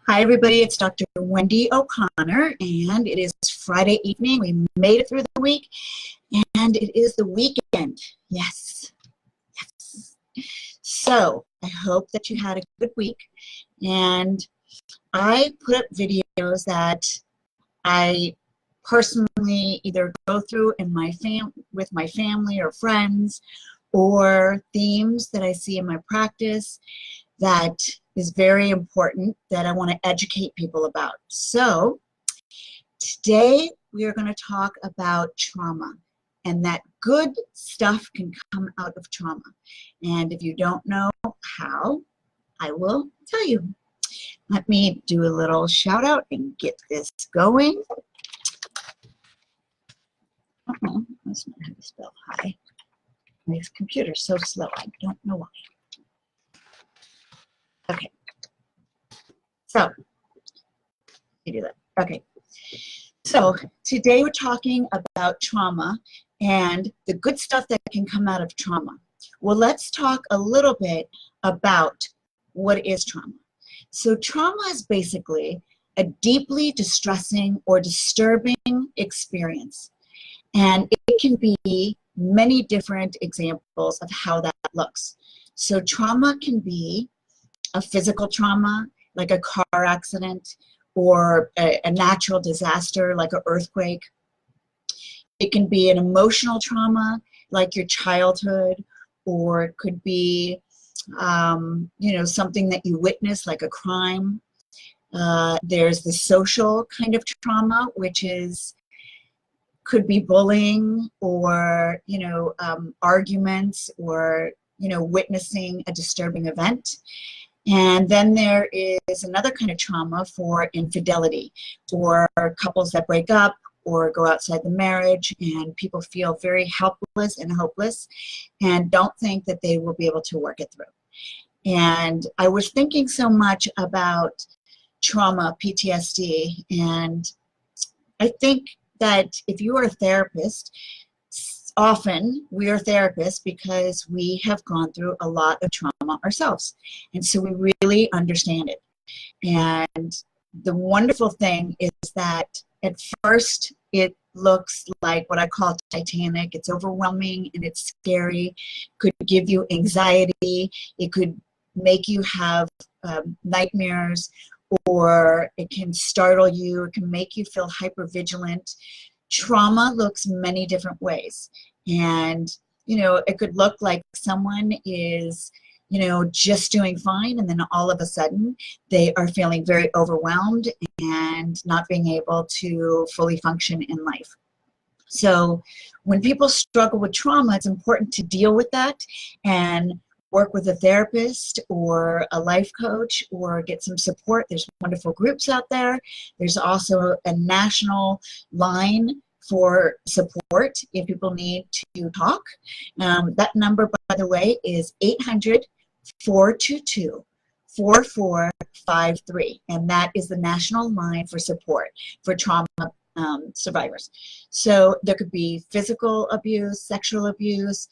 Hi everybody, it's Dr. Wendy O'Connor, and it is Friday evening. We made it through the week, and it is the weekend. Yes, yes. So I hope that you had a good week, and I put up videos that I personally either go through in with my family or friends, or themes that I see in my practice that is very important that I want to educate people about. So today we are going to talk about trauma, and that good stuff can come out of trauma. And if you don't know how, I will tell you. Let me do a little shout out and get this going. That's not how to spell hi. My computer's so slow, I don't know why. Okay, so you do that. Okay, so today we're talking about trauma and the good stuff that can come out of trauma. Well, let's talk a little bit about what is trauma. So trauma is basically a deeply distressing or disturbing experience, and it can be many different examples of how that looks. So trauma can be a physical trauma, like a car accident, or a natural disaster, like an earthquake. It can be an emotional trauma, like your childhood, or it could be, something that you witnessed, like a crime. There's the social kind of trauma, which could be bullying, or arguments, or witnessing a disturbing event. And then there is another kind of trauma for infidelity, or couples that break up or go outside the marriage, and people feel very helpless and hopeless and don't think that they will be able to work it through. And I was thinking so much about trauma, PTSD, and I think that if you are a therapist, often we are therapists because we have gone through a lot of trauma ourselves, and so we really understand it. And the wonderful thing is that at first it looks like what I call Titanic. It's overwhelming and it's scary. It could give you anxiety. It could make you have nightmares, or it can startle you. It can make you feel hypervigilant. Trauma looks many different ways, and it could look like someone is just doing fine, and then all of a sudden they are feeling very overwhelmed and not being able to fully function in life. So when people struggle with trauma, it's important to deal with that and work with a therapist or a life coach, or get some support. There's wonderful groups out there. There's also a national line for support if people need to talk. That number, by the way, is 800-422-4453, and that is the national line for support for trauma survivors. So there could be physical abuse, sexual abuse,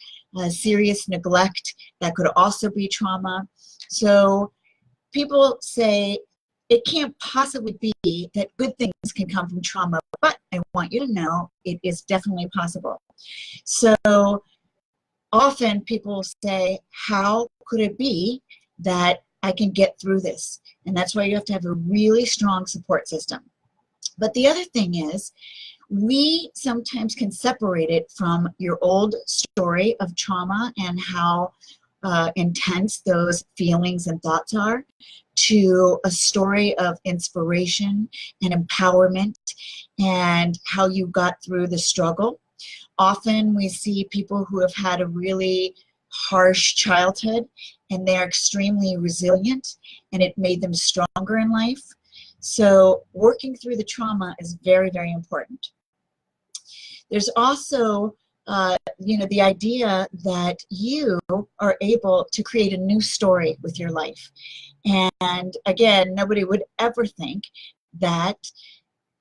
serious neglect. That could also be trauma. So people say it can't possibly be that good things can come from trauma, but I want you to know it is definitely possible. So often people say, how could it be that I can get through this? And that's why you have to have a really strong support system. But the other thing is, we sometimes can separate it from your old story of trauma and how intense those feelings and thoughts are, to a story of inspiration and empowerment and how you got through the struggle. Often we see people who have had a really harsh childhood, and they're extremely resilient, and it made them stronger in life. So working through the trauma is very, very important. There's also the idea that you are able to create a new story with your life. And again, nobody would ever think that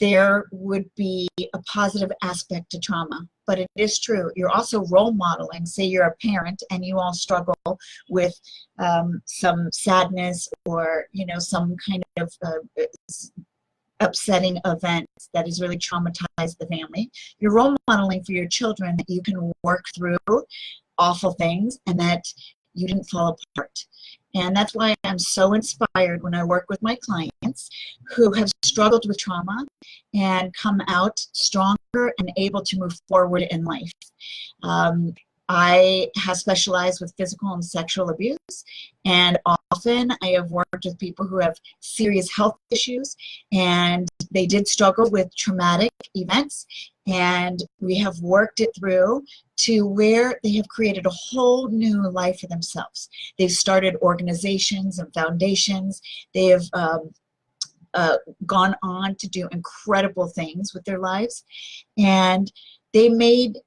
there would be a positive aspect to trauma. But it is true. You're also role modeling. Say you're a parent and you all struggle with some sadness or, you know, some kind of upsetting event that has really traumatized the family. You're role modeling for your children that you can work through awful things and that you didn't fall apart. And that's why I'm so inspired when I work with my clients who have struggled with trauma and come out stronger and able to move forward in life. I have specialized with physical and sexual abuse, and often I have worked with people who have serious health issues, and they did struggle with traumatic events, and we have worked it through to where they have created a whole new life for themselves. They've started organizations and foundations. They have gone on to do incredible things with their lives, and they made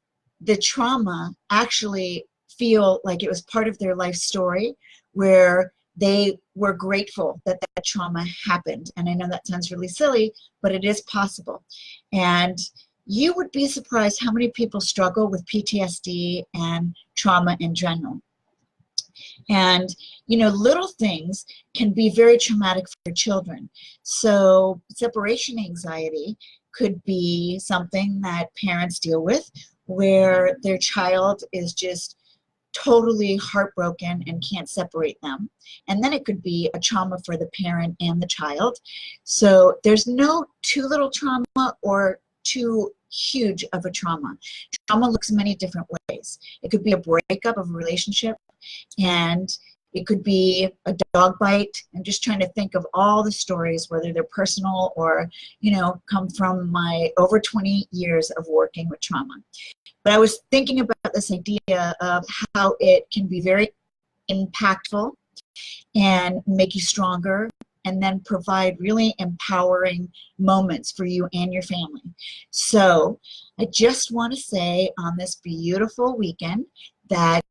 the trauma actually feel like it was part of their life story, where they were grateful that that trauma happened. And I know that sounds really silly, but it is possible. And you would be surprised how many people struggle with PTSD and trauma in general. And, you know, little things can be very traumatic for children. So separation anxiety could be something that parents deal with, where their child is just totally heartbroken and can't separate them. And then it could be a trauma for the parent and the child. So there's no too little trauma or too huge of a trauma. Trauma looks many different ways. It could be a breakup of a relationship, and it could be a dog bite. I'm just trying to think of all the stories, whether they're personal or, you know, come from my over 20 years of working with trauma. But I was thinking about this idea of how it can be very impactful and make you stronger, and then provide really empowering moments for you and your family. So I just want to say on this beautiful weekend that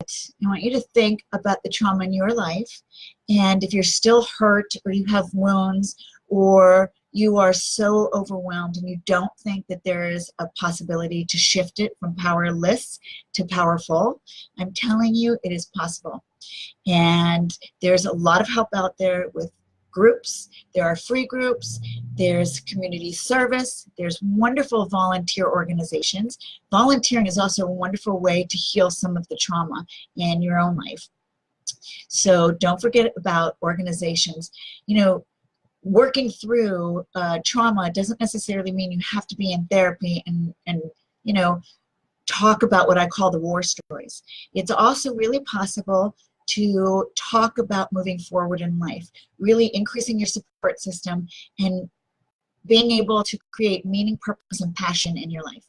I want you to think about the trauma in your life, and if you're still hurt or you have wounds or you are so overwhelmed and you don't think that there is a possibility to shift it from powerless to powerful, I'm telling you it is possible. And there's a lot of help out there with groups. There are free groups, there's community service, there's wonderful volunteer organizations. Volunteering is also a wonderful way to heal some of the trauma in your own life. So don't forget about organizations. You know, working through trauma doesn't necessarily mean you have to be in therapy and you know, talk about what I call the war stories. It's also really possible to talk about moving forward in life, really increasing your support system and being able to create meaning, purpose, and passion in your life.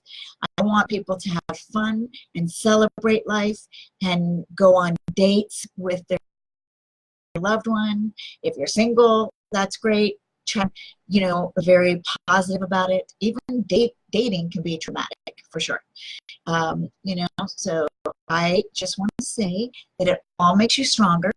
I want people to have fun and celebrate life and go on dates with their loved one. If you're single, that's great. Try, you know, very positive about it. Even dating can be traumatic for sure. You know, so I just want to say that it all makes you stronger,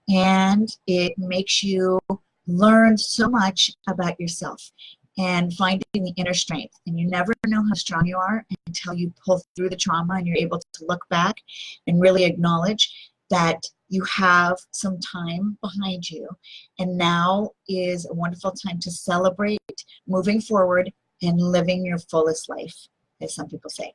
and it makes you learn so much about yourself and finding the inner strength. And you never know how strong you are until you pull through the trauma and you're able to look back and really acknowledge that you have some time behind you, and now is a wonderful time to celebrate moving forward and living your fullest life, as some people say.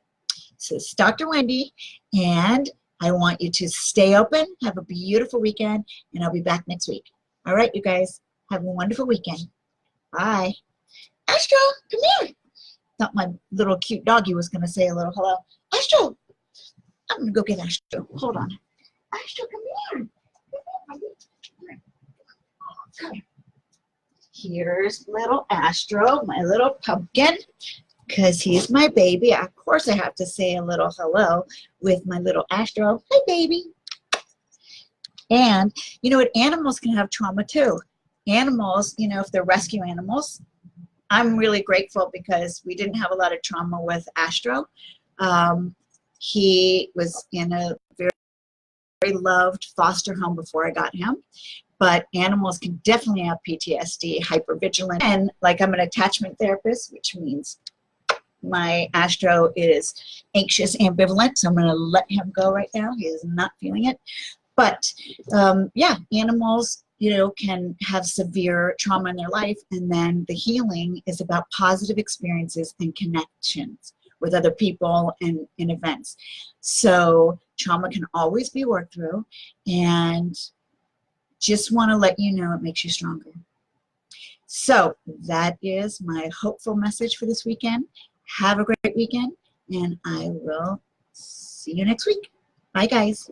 So it's Dr. Wendy, and I want you to stay open, have a beautiful weekend, and I'll be back next week. All right, you guys, have a wonderful weekend. Bye. Astro, come here. Thought my little cute doggy was going to say a little hello. Astro, I'm going to go get Astro. Hold on. Astro, come here. Come here. Here's little Astro, my little pumpkin, because he's my baby. Of course I have to say a little hello with my little Astro. Hi, baby. And you know what? Animals can have trauma too. Animals, you know, if they're rescue animals, I'm really grateful because we didn't have a lot of trauma with Astro. He was in a very loved foster home before I got him. but animals can definitely have PTSD, hypervigilant, and like I'm an attachment therapist, which means my Astro is anxious, ambivalent, so I'm going to let him go right now. He is not feeling it. But yeah, animals, you know, can have severe trauma in their life, and then the healing is about positive experiences and connections with other people and in events. So trauma can always be worked through, and just want to let you know it makes you stronger. So that is my hopeful message for this weekend. Have a great weekend, and I will see you next week. Bye, guys.